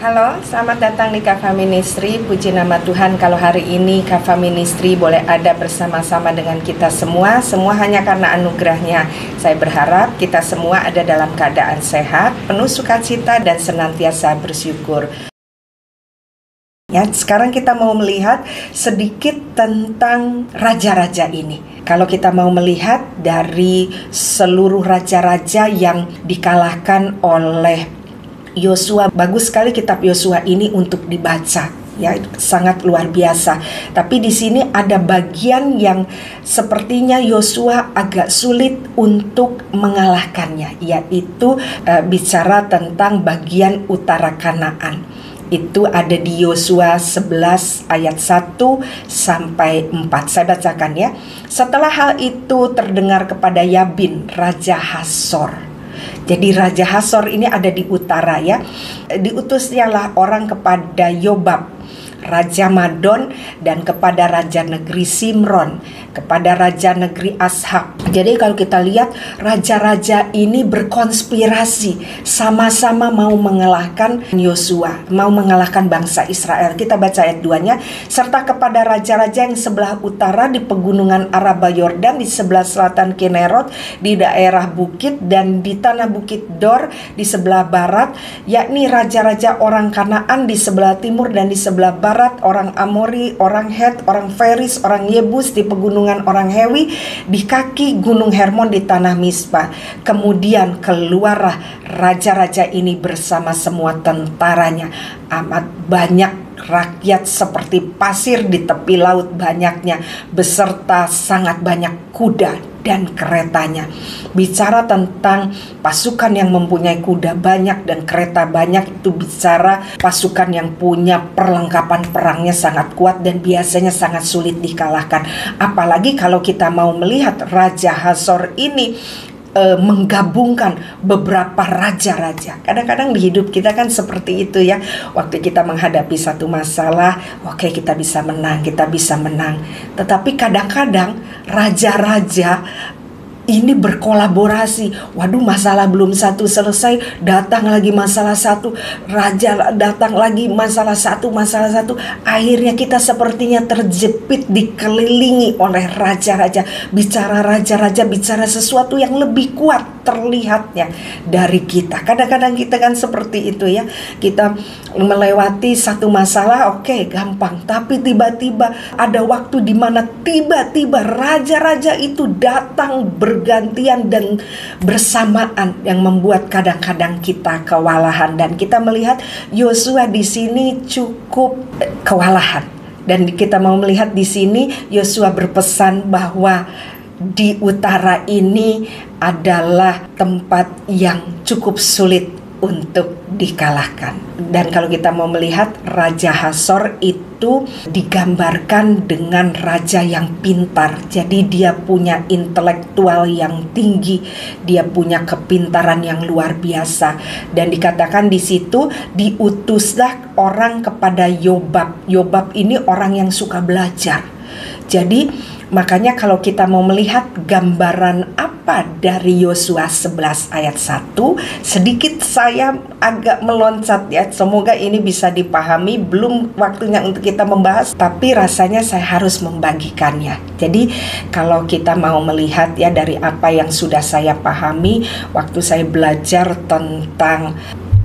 Halo, selamat datang di Kava Ministry. Puji nama Tuhan kalau hari ini Kava Ministry boleh ada bersama-sama dengan kita semua. Semua hanya karena anugerahnya. Saya berharap kita semua ada dalam keadaan sehat, penuh sukacita dan senantiasa bersyukur. Ya, sekarang kita mau melihat sedikit tentang raja-raja ini. Kalau kita mau melihat dari seluruh raja-raja yang dikalahkan oleh Yosua, bagus sekali kitab Yosua ini untuk dibaca, ya, sangat luar biasa. Tapi di sini ada bagian yang sepertinya Yosua agak sulit untuk mengalahkannya, yaitu bicara tentang bagian utara Kanaan. Itu ada di Yosua 11 ayat 1 sampai 4. Saya bacakan ya. Setelah hal itu terdengar kepada Yabin, Raja Hasor. Jadi Raja Hasor ini ada di utara ya. Diutusnyalah orang kepada Yobab, Raja Madon, dan kepada Raja Negeri Simron, kepada Raja Negeri Ashab. Jadi kalau kita lihat raja-raja ini berkonspirasi, sama-sama mau mengalahkan Yosua, mau mengalahkan bangsa Israel. Kita baca ayat 2-nya, serta kepada raja-raja yang sebelah utara di pegunungan Araba Yordan, di sebelah selatan Kinerot, di daerah bukit, dan di tanah bukit Dor di sebelah barat, yakni raja-raja orang Kanaan di sebelah timur dan di sebelah barat, orang Amori, orang Het, orang Feris, orang Yebus di pegunungan orang Hewi, di kaki Gunung Hermon di tanah Mispa. Kemudian keluarlah raja-raja ini bersama semua tentaranya. Amat banyak rakyat seperti pasir di tepi laut banyaknya, beserta sangat banyak kuda dan keretanya. Bicara tentang pasukan yang mempunyai kuda banyak dan kereta banyak, itu bicara pasukan yang punya perlengkapan perangnya sangat kuat dan biasanya sangat sulit dikalahkan. Apalagi kalau kita mau melihat Raja Hasor ini menggabungkan beberapa raja-raja. Kadang-kadang di hidup kita kan seperti itu ya. Waktu kita menghadapi satu masalah, oke, kita bisa menang, kita bisa menang. Tetapi kadang-kadang raja-raja ini berkolaborasi. Waduh, masalah belum satu selesai, datang lagi masalah satu, raja datang lagi masalah satu. Akhirnya kita sepertinya terjepit, dikelilingi oleh raja-raja. Bicara raja-raja, bicara sesuatu yang lebih kuat terlihatnya dari kita. Kadang-kadang kita kan seperti itu ya. Kita melewati satu masalah, oke, gampang. Tapi tiba-tiba ada waktu di mana tiba-tiba raja-raja itu datang bergantian dan bersamaan yang membuat kadang-kadang kita kewalahan. Dan kita melihat Yosua di sini cukup kewalahan. Dan kita mau melihat di sini Yosua berpesan bahwa di utara ini adalah tempat yang cukup sulit untuk dikalahkan. Dan kalau kita mau melihat Raja Hasor itu digambarkan dengan raja yang pintar. Jadi dia punya intelektual yang tinggi, dia punya kepintaran yang luar biasa. Dan dikatakan di situ diutuslah orang kepada Yobab. Yobab ini orang yang suka belajar. Jadi makanya kalau kita mau melihat gambaran apa dari Yosua 11 ayat 1, sedikit saya agak meloncat ya. Semoga ini bisa dipahami, belum waktunya untuk kita membahas, tapi rasanya saya harus membagikannya. Jadi kalau kita mau melihat ya dari apa yang sudah saya pahami waktu saya belajar tentang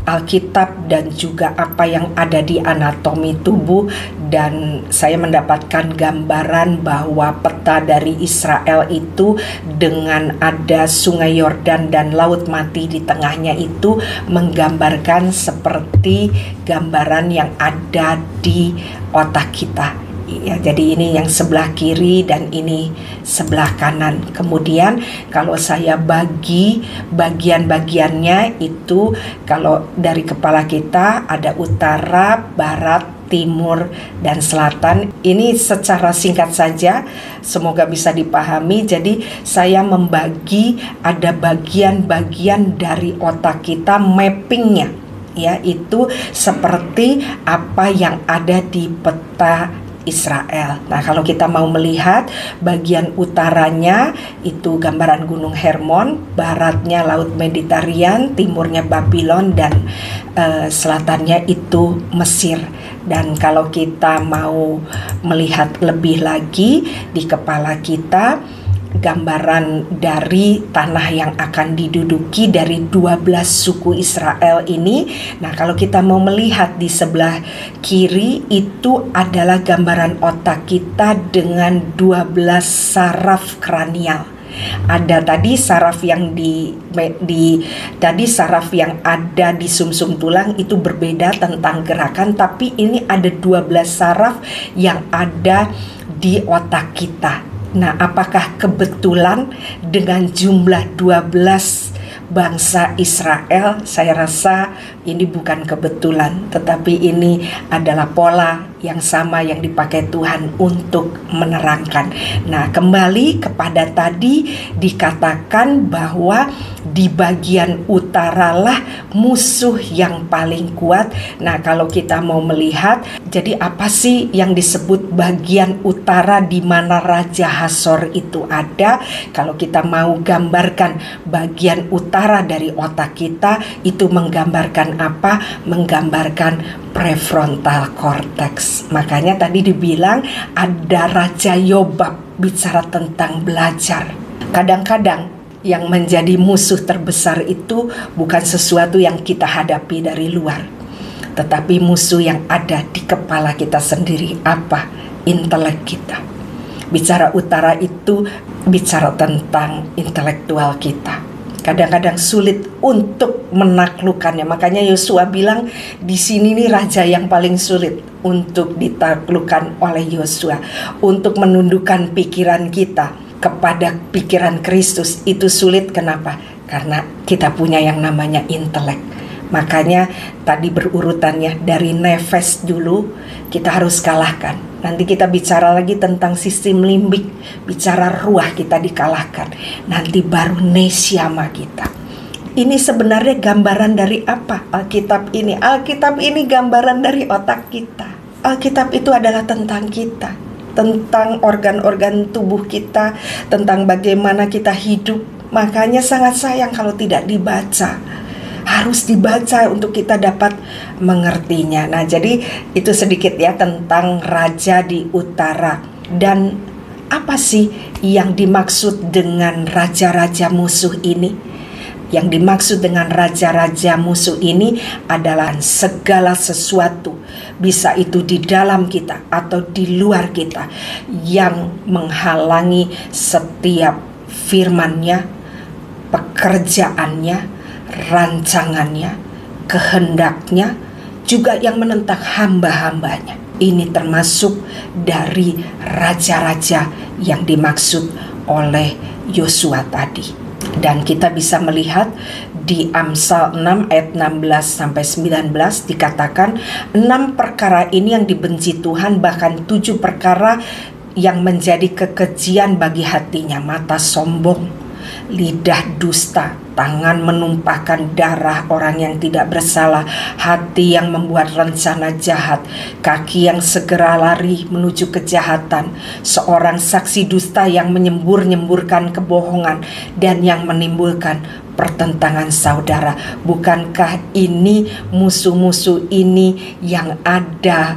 Alkitab dan juga apa yang ada di anatomi tubuh, dan saya mendapatkan gambaran bahwa peta dari Israel itu dengan ada sungai Yordan dan laut mati di tengahnya itu menggambarkan seperti gambaran yang ada di otak kita. Ya, jadi ini yang sebelah kiri dan ini sebelah kanan. Kemudian kalau saya bagi bagian-bagiannya itu, kalau dari kepala kita ada utara, barat, timur, dan selatan. Ini secara singkat saja, semoga bisa dipahami. Jadi saya membagi ada bagian-bagian dari otak kita, mappingnya ya, itu seperti apa yang ada di peta Israel. Nah, kalau kita mau melihat bagian utaranya itu gambaran Gunung Hermon, baratnya Laut Mediterania, timurnya Babylon, dan selatannya itu Mesir. Dan kalau kita mau melihat lebih lagi di kepala kita, gambaran dari tanah yang akan diduduki dari 12 suku Israel ini. Nah, kalau kita mau melihat di sebelah kiri itu adalah gambaran otak kita dengan 12 saraf kranial. Ada tadi saraf yang saraf yang ada di sumsum tulang itu berbeda tentang gerakan, tapi ini ada 12 saraf yang ada di otak kita. Nah, apakah kebetulan dengan jumlah 12 bangsa Israel? Saya rasa ini bukan kebetulan, tetapi ini adalah pola yang sama yang dipakai Tuhan untuk menerangkan. Nah, kembali kepada tadi dikatakan bahwa di bagian utaralah musuh yang paling kuat. Nah, kalau kita mau melihat, jadi apa sih yang disebut bagian utara di mana Raja Hasor itu ada? Kalau kita mau gambarkan bagian utara dari otak kita, itu menggambarkan apa? Menggambarkan prefrontal cortex. Makanya tadi dibilang ada Raja Yobab bicara tentang belajar. Kadang-kadang yang menjadi musuh terbesar itu bukan sesuatu yang kita hadapi dari luar, tetapi musuh yang ada di kepala kita sendiri. Apa? Intelek kita. Bicara utara itu bicara tentang intelektual kita. Kadang-kadang sulit untuk menaklukkannya. Makanya Yosua bilang di sini nih raja yang paling sulit untuk ditaklukkan oleh Yosua. Untuk menundukkan pikiran kita kepada pikiran Kristus itu sulit. Kenapa? Karena kita punya yang namanya intelek. Makanya tadi berurutannya dari nefes dulu kita harus kalahkan. Nanti kita bicara lagi tentang sistem limbik, bicara ruah kita dikalahkan. Nanti baru nesyama kita. Ini sebenarnya gambaran dari apa Alkitab ini? Alkitab ini gambaran dari otak kita. Alkitab itu adalah tentang kita, tentang organ-organ tubuh kita, tentang bagaimana kita hidup. Makanya sangat sayang kalau tidak dibaca. Harus dibaca untuk kita dapat mengertinya. Nah, jadi itu sedikit ya tentang raja di utara. Dan apa sih yang dimaksud dengan raja-raja musuh ini? Yang dimaksud dengan raja-raja musuh ini adalah segala sesuatu, bisa itu di dalam kita atau di luar kita, yang menghalangi setiap firman-Nya, pekerjaannya, rancangannya, kehendaknya, juga yang menentang hamba-hambanya. Ini termasuk dari raja-raja yang dimaksud oleh Yosua tadi. Dan kita bisa melihat di Amsal 6 ayat 16-19 dikatakan 6 perkara ini yang dibenci Tuhan, bahkan 7 perkara yang menjadi kekejian bagi hatinya: mata sombong, lidah dusta, tangan menumpahkan darah orang yang tidak bersalah, hati yang membuat rencana jahat, kaki yang segera lari menuju kejahatan, seorang saksi dusta yang menyembur-nyemburkan kebohongan, dan yang menimbulkan pertentangan saudara. Bukankah ini musuh-musuh ini yang ada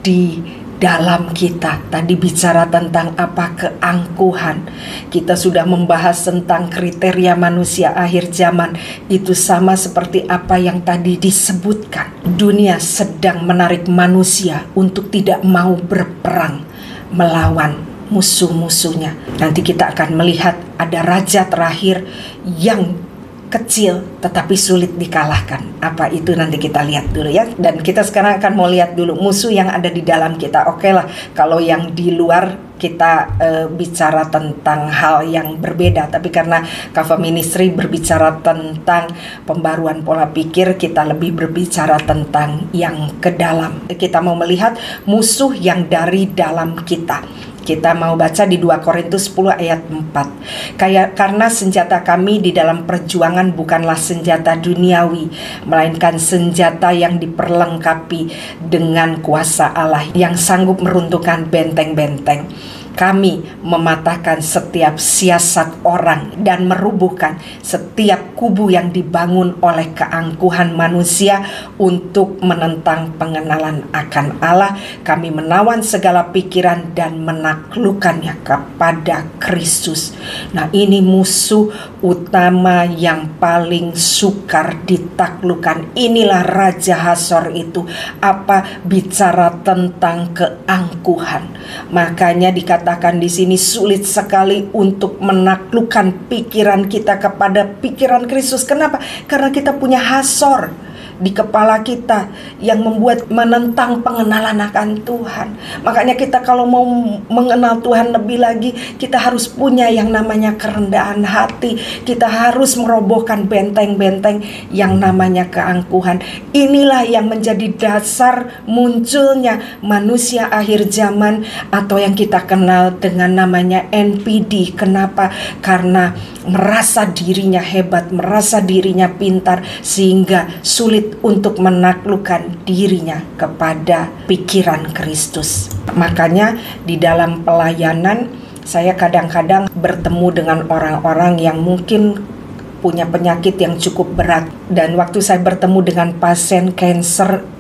di dalam kita? Tadi bicara tentang apa? Keangkuhan. Kita sudah membahas tentang kriteria manusia akhir zaman. Itu sama seperti apa yang tadi disebutkan. Dunia sedang menarik manusia untuk tidak mau berperang melawan musuh-musuhnya. Nanti kita akan melihat ada raja terakhir yang kecil tetapi sulit dikalahkan. Apa itu nanti kita lihat dulu ya. Dan kita sekarang akan mau lihat dulu musuh yang ada di dalam kita. Oke lah, kalau yang di luar kita bicara tentang hal yang berbeda. Tapi karena Kava Ministry berbicara tentang pembaruan pola pikir, kita lebih berbicara tentang yang ke dalam. Kita mau melihat musuh yang dari dalam kita. Kita mau baca di 2 Korintus 10 ayat 4. Karena senjata kami di dalam perjuangan bukanlah senjata duniawi, melainkan senjata yang diperlengkapi dengan kuasa Allah yang sanggup meruntuhkan benteng-benteng. Kami mematahkan setiap siasat orang dan merubuhkan setiap kubu yang dibangun oleh keangkuhan manusia untuk menentang pengenalan akan Allah. Kami menawan segala pikiran dan menaklukkannya kepada Kristus. Nah, ini musuh utama yang paling sukar ditaklukkan. Inilah Raja Hasor itu. Bicara tentang keangkuhan. Makanya dikatakan di sini sulit sekali untuk menaklukkan pikiran kita kepada pikiran Kristus. Kenapa? Karena kita punya Hasor di kepala kita yang membuat menentang pengenalan akan Tuhan. Makanya kita kalau mau mengenal Tuhan lebih lagi, kita harus punya yang namanya kerendahan hati. Kita harus merobohkan benteng-benteng yang namanya keangkuhan. Inilah yang menjadi dasar munculnya manusia akhir zaman atau yang kita kenal dengan namanya NPD. Kenapa? Karena merasa dirinya hebat, merasa dirinya pintar, sehingga sulit untuk menaklukkan dirinya kepada pikiran Kristus. Makanya di dalam pelayanan saya kadang-kadang bertemu dengan orang-orang yang mungkin punya penyakit yang cukup berat. Dan waktu saya bertemu dengan pasien kanker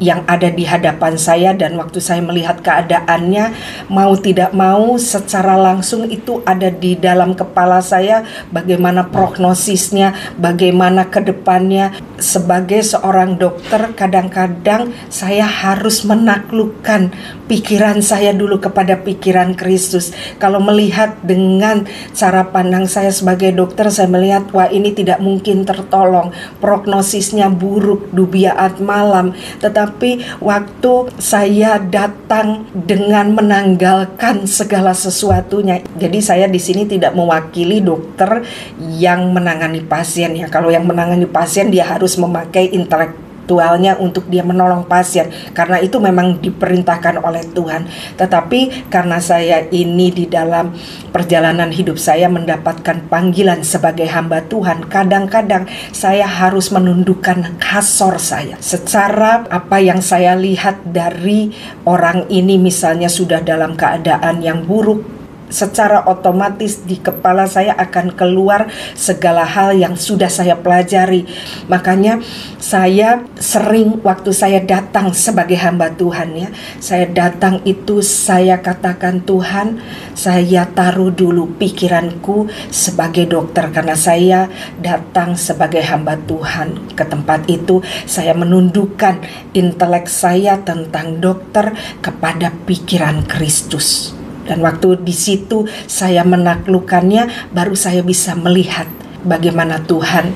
yang ada di hadapan saya, dan waktu saya melihat keadaannya, mau tidak mau secara langsung itu ada di dalam kepala saya bagaimana prognosisnya, bagaimana ke depannya. Sebagai seorang dokter, kadang-kadang saya harus menaklukkan pikiran saya dulu kepada pikiran Kristus. Kalau melihat dengan cara pandang saya sebagai dokter, saya melihat wah ini tidak mungkin tertolong, prognosisnya buruk, dubiaat malam. Tetapi waktu saya datang dengan menanggalkan segala sesuatunya, jadi saya di sini tidak mewakili dokter yang menangani pasien ya. Kalau yang menangani pasien dia harus memakai intelektualnya untuk dia menolong pasien, karena itu memang diperintahkan oleh Tuhan. Tetapi karena saya ini di dalam perjalanan hidup saya mendapatkan panggilan sebagai hamba Tuhan, kadang-kadang saya harus menundukkan hasor saya. Secara apa yang saya lihat dari orang ini misalnya sudah dalam keadaan yang buruk, secara otomatis di kepala saya akan keluar segala hal yang sudah saya pelajari. Makanya saya sering waktu saya datang sebagai hamba Tuhan ya, saya datang itu saya katakan, Tuhan, saya taruh dulu pikiranku sebagai dokter, karena saya datang sebagai hamba Tuhan ke tempat itu. Saya menundukkan intelek saya tentang dokter kepada pikiran Kristus. Dan waktu di situ saya menaklukkannya, baru saya bisa melihat bagaimana Tuhan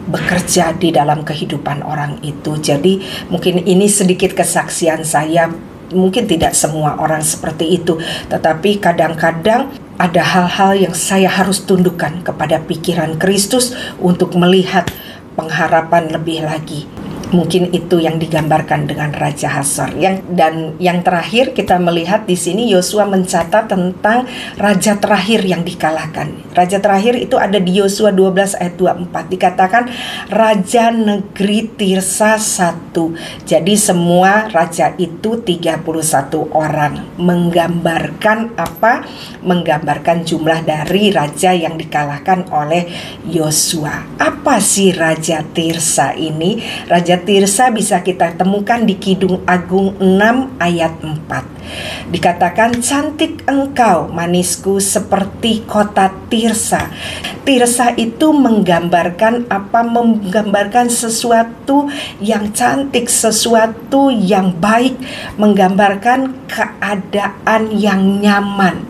bekerja di dalam kehidupan orang itu. Jadi mungkin ini sedikit kesaksian saya. Mungkin tidak semua orang seperti itu, tetapi kadang-kadang ada hal-hal yang saya harus tundukkan kepada pikiran Kristus untuk melihat pengharapan lebih lagi. Mungkin itu yang digambarkan dengan Raja Hasor. Dan yang terakhir kita melihat di sini Yosua mencatat tentang raja terakhir yang dikalahkan. Raja terakhir itu ada di Yosua 12 ayat 24. Dikatakan Raja Negeri Tirsa 1. Jadi semua raja itu 31 orang. Menggambarkan apa? Menggambarkan jumlah dari raja yang dikalahkan oleh Yosua. Apa sih Raja Tirsa ini? Raja Tirsa bisa kita temukan di Kidung Agung 6 ayat 4. Dikatakan, cantik engkau manisku seperti kota Tirsa. Tirsa itu menggambarkan apa? Menggambarkan sesuatu yang cantik, sesuatu yang baik, menggambarkan keadaan yang nyaman.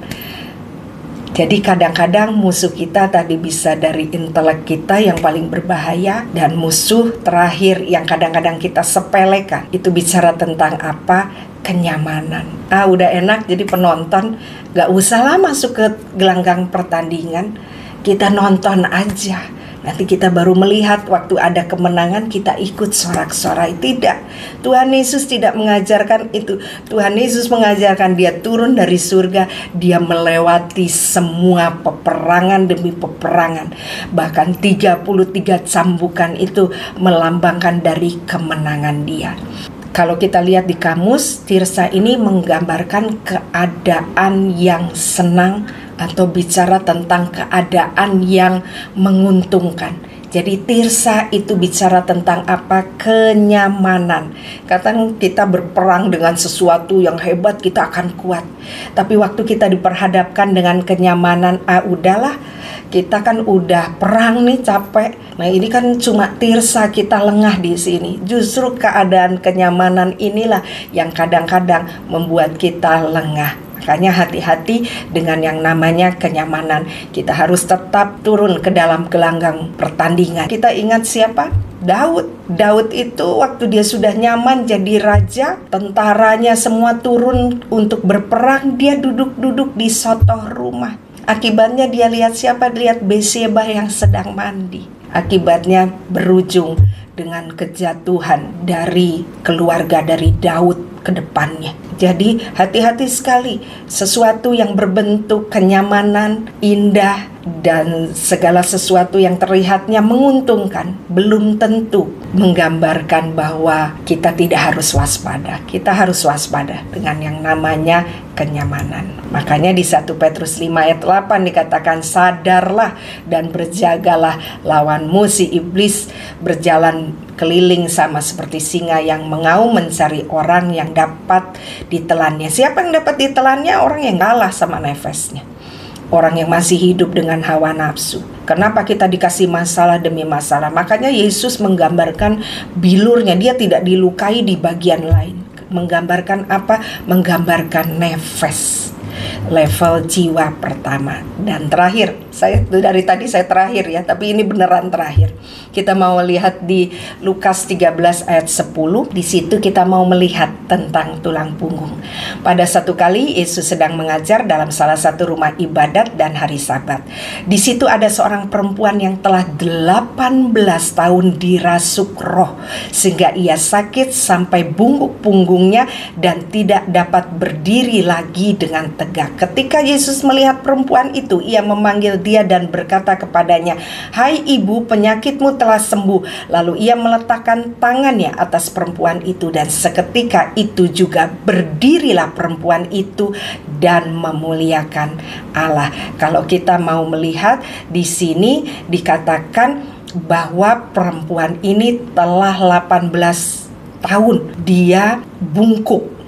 Jadi kadang-kadang musuh kita tadi bisa dari intelek kita yang paling berbahaya, dan musuh terakhir yang kadang-kadang kita sepelekan itu bicara tentang apa? Kenyamanan. Udah enak jadi penonton, gak usah lah masuk ke gelanggang pertandingan, kita nonton aja. Nanti kita baru melihat waktu ada kemenangan kita ikut sorak-sorai. Tidak, Tuhan Yesus tidak mengajarkan itu. Tuhan Yesus mengajarkan dia turun dari surga, dia melewati semua peperangan demi peperangan. Bahkan 33 cambukan itu melambangkan dari kemenangan dia. Kalau kita lihat di kamus, Tirsa ini menggambarkan keadaan yang senang atau bicara tentang keadaan yang menguntungkan. Jadi Tirsa itu bicara tentang apa? Kenyamanan. Kadang kita berperang dengan sesuatu yang hebat, kita akan kuat. Tapi waktu kita diperhadapkan dengan kenyamanan, udahlah, kita kan udah perang nih, capek. Nah, ini kan cuma Tirsa, kita lengah di sini. Justru keadaan kenyamanan inilah yang kadang-kadang membuat kita lengah. Makanya hati-hati dengan yang namanya kenyamanan. Kita harus tetap turun ke dalam gelanggang pertandingan. Kita ingat siapa? Daud. Daud itu waktu dia sudah nyaman jadi raja, tentaranya semua turun untuk berperang, dia duduk-duduk di sotoh rumah. Akibatnya dia lihat siapa? Lihat Bathsheba yang sedang mandi. Akibatnya berujung dengan kejatuhan dari keluarga dari Daud ke depannya. Jadi hati-hati sekali, sesuatu yang berbentuk kenyamanan, indah, dan segala sesuatu yang terlihatnya menguntungkan belum tentu menggambarkan bahwa kita tidak harus waspada. Kita harus waspada dengan yang namanya kenyamanan. Makanya di 1 Petrus 5 ayat 8 dikatakan, sadarlah dan berjagalah, lawanmu si iblis berjalan keliling sama seperti singa yang mengaum mencari orang yang dapat ditelannya. Siapa yang dapat ditelannya? Orang yang kalah sama nefasnya. Orang yang masih hidup dengan hawa nafsu. Kenapa kita dikasih masalah demi masalah? Makanya Yesus menggambarkan bilurnya, dia tidak dilukai di bagian lain. Menggambarkan apa? Menggambarkan nefas. Level jiwa pertama. Dan terakhir, dari tadi saya terakhir ya, tapi ini beneran terakhir. Kita mau lihat di Lukas 13 ayat 10. Di situ kita mau melihat tentang tulang punggung. Pada satu kali Yesus sedang mengajar dalam salah satu rumah ibadat dan hari Sabat. Di situ ada seorang perempuan yang telah 18 tahun dirasuk roh, sehingga ia sakit sampai bungkuk punggungnya dan tidak dapat berdiri lagi dengan tegak. Ketika Yesus melihat perempuan itu, ia memanggil dia dan berkata kepadanya, "Hai ibu, penyakitmu telah sembuh." Lalu ia meletakkan tangannya atas perempuan itu, dan seketika itu juga berdirilah perempuan itu dan memuliakan Allah. Kalau kita mau melihat di sini dikatakan bahwa perempuan ini telah 18 tahun dia bungkuk.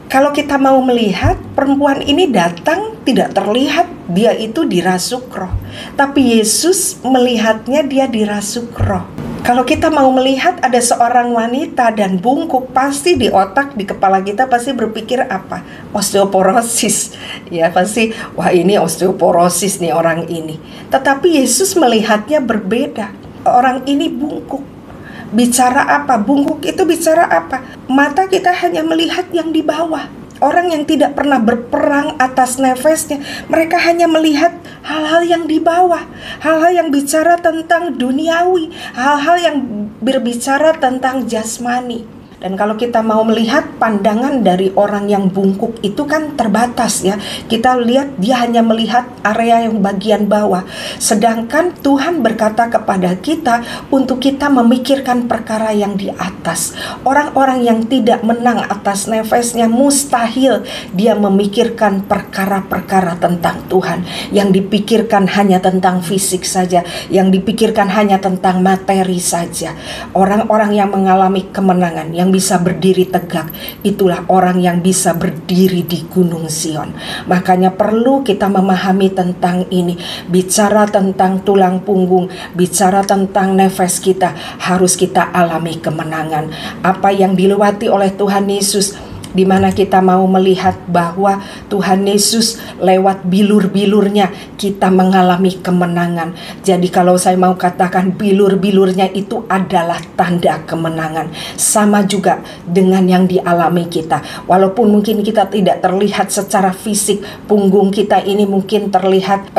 Kalau kita mau melihat, perempuan ini datang tidak terlihat dia itu dirasuk roh. Tapi Yesus melihatnya dia dirasuk roh. Kalau kita mau melihat ada seorang wanita dan bungkuk, pasti di otak, di kepala kita pasti berpikir apa? Osteoporosis. Ya pasti, wah ini osteoporosis nih orang ini. Tetapi Yesus melihatnya berbeda. Orang ini bungkuk. Bicara apa? Bungkuk itu bicara apa? Mata kita hanya melihat yang di bawah. Orang yang tidak pernah berperang atas nefasnya, mereka hanya melihat hal-hal yang di bawah, hal-hal yang bicara tentang duniawi, hal-hal yang berbicara tentang jasmani. Dan kalau kita mau melihat pandangan dari orang yang bungkuk itu kan terbatas ya. Kita lihat dia hanya melihat area yang bagian bawah. Sedangkan Tuhan berkata kepada kita untuk kita memikirkan perkara yang di atas. Orang-orang yang tidak menang atas nefasnya mustahil dia memikirkan perkara-perkara tentang Tuhan. Yang dipikirkan hanya tentang fisik saja, yang dipikirkan hanya tentang materi saja. Orang-orang yang mengalami kemenangan, yang bisa berdiri tegak, itulah orang yang bisa berdiri di Gunung Sion. Makanya perlu kita memahami tentang ini. Bicara tentang tulang punggung, bicara tentang nefas kita, harus kita alami kemenangan. Apa yang dilewati oleh Tuhan Yesus di mana kita mau melihat bahwa Tuhan Yesus lewat bilur-bilurnya kita mengalami kemenangan. Jadi kalau saya mau katakan bilur-bilurnya itu adalah tanda kemenangan. Sama juga dengan yang dialami kita. Walaupun mungkin kita tidak terlihat secara fisik, punggung kita ini mungkin terlihat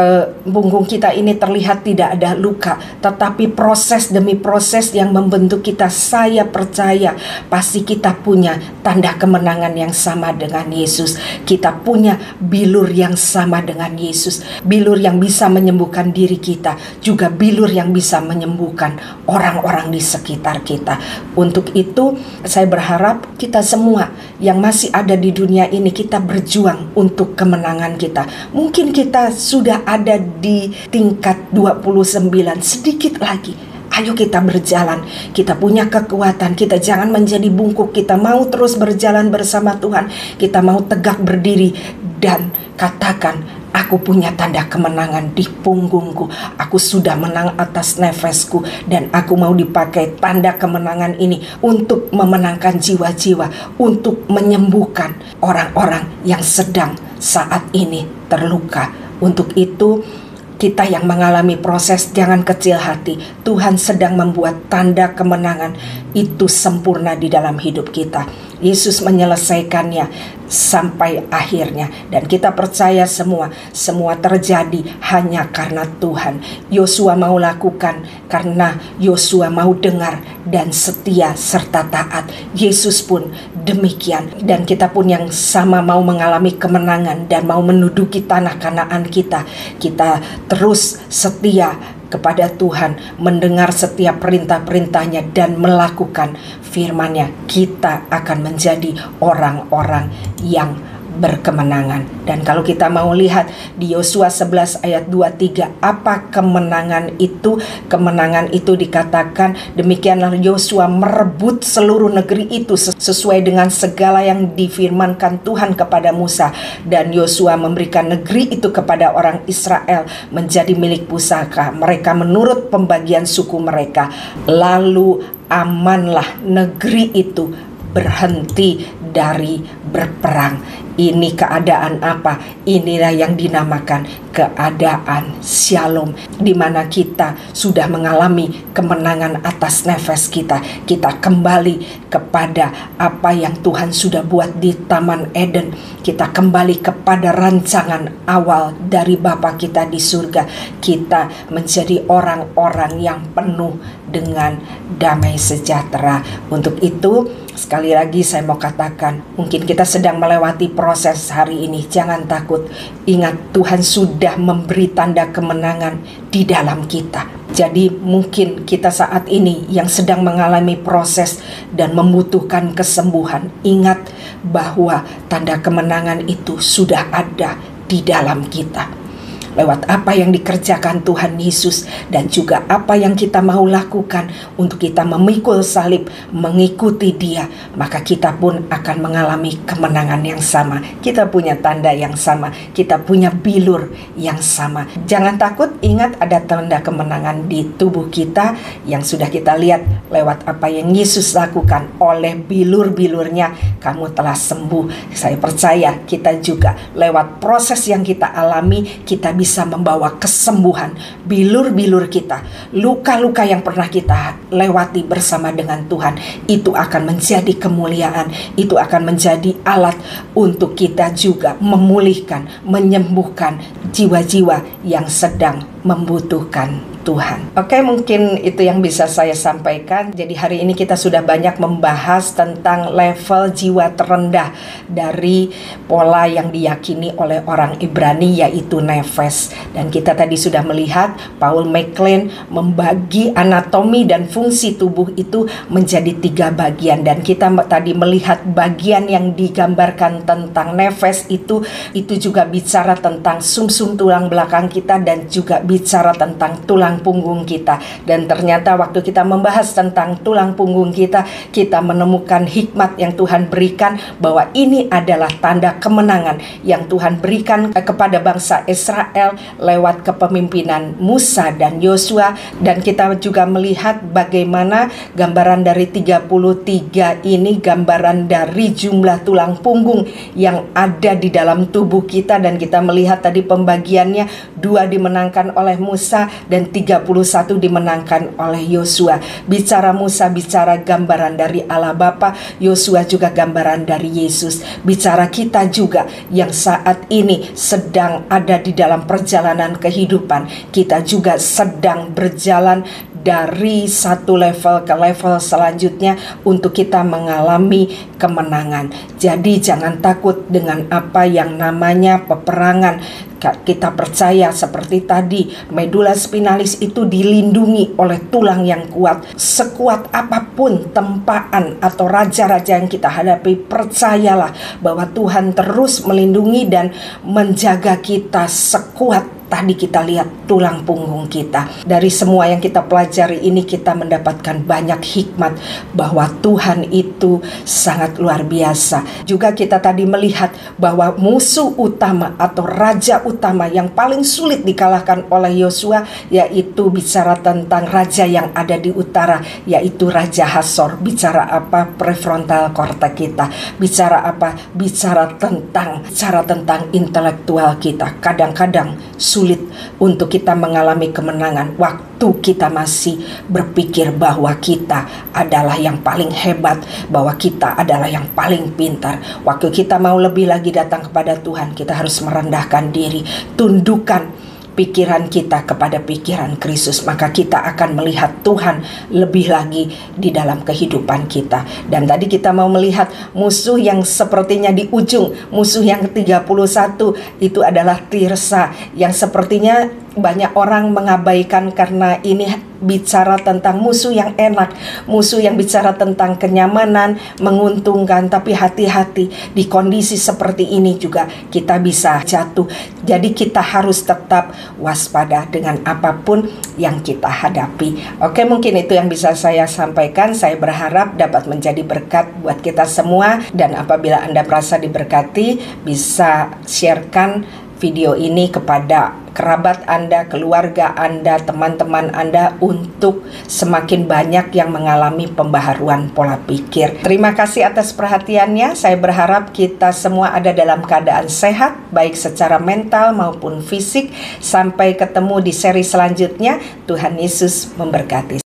tidak ada luka, tetapi proses demi proses yang membentuk kita, saya percaya pasti kita punya tanda kemenangan yang sama dengan Yesus. Kita punya bilur yang sama dengan Yesus, bilur yang bisa menyembuhkan diri kita, juga bilur yang bisa menyembuhkan orang-orang di sekitar kita. Untuk itu saya berharap kita semua yang masih ada di dunia ini, kita berjuang untuk kemenangan kita. Mungkin kita sudah ada di tingkat 29, sedikit lagi. Ayo kita berjalan, kita punya kekuatan, kita jangan menjadi bungkuk, kita mau terus berjalan bersama Tuhan, kita mau tegak berdiri dan katakan, aku punya tanda kemenangan di punggungku, aku sudah menang atas nafasku, dan aku mau dipakai tanda kemenangan ini untuk memenangkan jiwa-jiwa, untuk menyembuhkan orang-orang yang sedang saat ini terluka. Untuk itu kita yang mengalami proses jangan kecil hati. Tuhan sedang membuat tanda kemenangan itu sempurna di dalam hidup kita. Yesus menyelesaikannya sampai akhirnya, dan kita percaya semua terjadi hanya karena Tuhan. Yosua mau lakukan karena Yosua mau dengar dan setia serta taat. Yesus pun demikian, dan kita pun yang sama mau mengalami kemenangan dan mau menduduki tanah Kanaan kita. Kita terus setia kepada Tuhan, mendengar setiap perintah-perintahnya dan melakukan firman-Nya. Kita akan menjadi orang-orang yang berkemenangan. Dan kalau kita mau lihat di Yosua 11 ayat 23, apa kemenangan itu? Kemenangan itu dikatakan, demikianlah Yosua merebut seluruh negeri itu sesuai dengan segala yang difirmankan Tuhan kepada Musa, dan Yosua memberikan negeri itu kepada orang Israel menjadi milik pusaka mereka menurut pembagian suku mereka. Lalu amanlah negeri itu berhenti dari berperang. Ini keadaan apa? Inilah yang dinamakan keadaan Shalom, di mana kita sudah mengalami kemenangan atas nafas kita. Kita kembali kepada apa yang Tuhan sudah buat di Taman Eden. Kita kembali kepada rancangan awal dari Bapa kita di surga. Kita menjadi orang-orang yang penuh dengan damai sejahtera. Untuk itu, sekali lagi saya mau katakan, mungkin kita sedang melewati proses hari ini. Jangan takut. Ingat, Tuhan sudah memberi tanda kemenangan di dalam kita. Jadi mungkin kita saat ini yang sedang mengalami proses dan membutuhkan kesembuhan, ingat bahwa tanda kemenangan itu sudah ada di dalam kita. Lewat apa yang dikerjakan Tuhan Yesus, dan juga apa yang kita mau lakukan untuk kita memikul salib, mengikuti Dia, maka kita pun akan mengalami kemenangan yang sama. Kita punya tanda yang sama, kita punya bilur yang sama. Jangan takut, ingat ada tanda kemenangan di tubuh kita yang sudah kita lihat lewat apa yang Yesus lakukan. Oleh bilur-bilurnya kamu telah sembuh. Saya percaya kita juga lewat proses yang kita alami, kita bisa membawa kesembuhan. Bilur-bilur kita, luka-luka yang pernah kita lewati bersama dengan Tuhan, itu akan menjadi kemuliaan, itu akan menjadi alat untuk kita juga memulihkan, menyembuhkan jiwa-jiwa yang sedang membutuhkan Tuhan. Oke, mungkin itu yang bisa saya sampaikan. Jadi hari ini kita sudah banyak membahas tentang level jiwa terendah dari pola yang diyakini oleh orang Ibrani, yaitu nefes. Dan kita tadi sudah melihat Paul McLean membagi anatomi dan fungsi tubuh itu menjadi 3 bagian. Dan kita tadi melihat bagian yang digambarkan tentang nefes itu juga bicara tentang sumsum tulang belakang kita, dan juga bicara tentang tulang punggung kita. Dan ternyata waktu kita membahas tentang tulang punggung kita, kita menemukan hikmat yang Tuhan berikan bahwa ini adalah tanda kemenangan yang Tuhan berikan kepada bangsa Israel lewat kepemimpinan Musa dan Yosua. Dan kita juga melihat bagaimana gambaran dari 33 ini gambaran dari jumlah tulang punggung yang ada di dalam tubuh kita. Dan kita melihat tadi pembagiannya, 2 dimenangkan oleh Musa dan 31 dimenangkan oleh Yosua. Bicara Musa bicara gambaran dari Allah Bapa, Yosua juga gambaran dari Yesus. Bicara kita juga yang saat ini sedang ada di dalam perjalanan kehidupan, kita juga sedang berjalan dari satu level ke level selanjutnya untuk kita mengalami kemenangan. Jadi jangan takut dengan apa yang namanya peperangan. Kita percaya seperti tadi, medula spinalis itu dilindungi oleh tulang yang kuat. Sekuat apapun tempaan atau raja-raja yang kita hadapi, percayalah bahwa Tuhan terus melindungi dan menjaga kita sekuat. Tadi kita lihat tulang punggung kita. Dari semua yang kita pelajari ini kita mendapatkan banyak hikmat bahwa Tuhan itu sangat luar biasa. Juga kita tadi melihat bahwa musuh utama atau raja utama yang paling sulit dikalahkan oleh Yosua, yaitu bicara tentang raja yang ada di utara, yaitu Raja Hasor. Bicara apa? Prefrontal cortex kita. Bicara apa? Bicara tentang intelektual kita. Kadang-kadang sulit untuk kita mengalami kemenangan waktu kita masih berpikir bahwa kita adalah yang paling hebat, bahwa kita adalah yang paling pintar. Waktu kita mau lebih lagi datang kepada Tuhan, kita harus merendahkan diri, tundukkan pikiran kita kepada pikiran Kristus, maka kita akan melihat Tuhan lebih lagi di dalam kehidupan kita. Dan tadi kita mau melihat musuh yang sepertinya di ujung, musuh yang ke-31 itu adalah Tirsa, yang sepertinya banyak orang mengabaikan karena ini bicara tentang musuh yang enak, musuh yang bicara tentang kenyamanan, menguntungkan. Tapi hati-hati, di kondisi seperti ini juga kita bisa jatuh. Jadi kita harus tetap waspada dengan apapun yang kita hadapi. Oke, mungkin itu yang bisa saya sampaikan. Saya berharap dapat menjadi berkat buat kita semua. Dan apabila Anda merasa diberkati, bisa sharekan video ini kepada kerabat Anda, keluarga Anda, teman-teman Anda, untuk semakin banyak yang mengalami pembaharuan pola pikir. Terima kasih atas perhatiannya. Saya berharap kita semua ada dalam keadaan sehat, baik secara mental maupun fisik. Sampai ketemu di seri selanjutnya. Tuhan Yesus memberkati.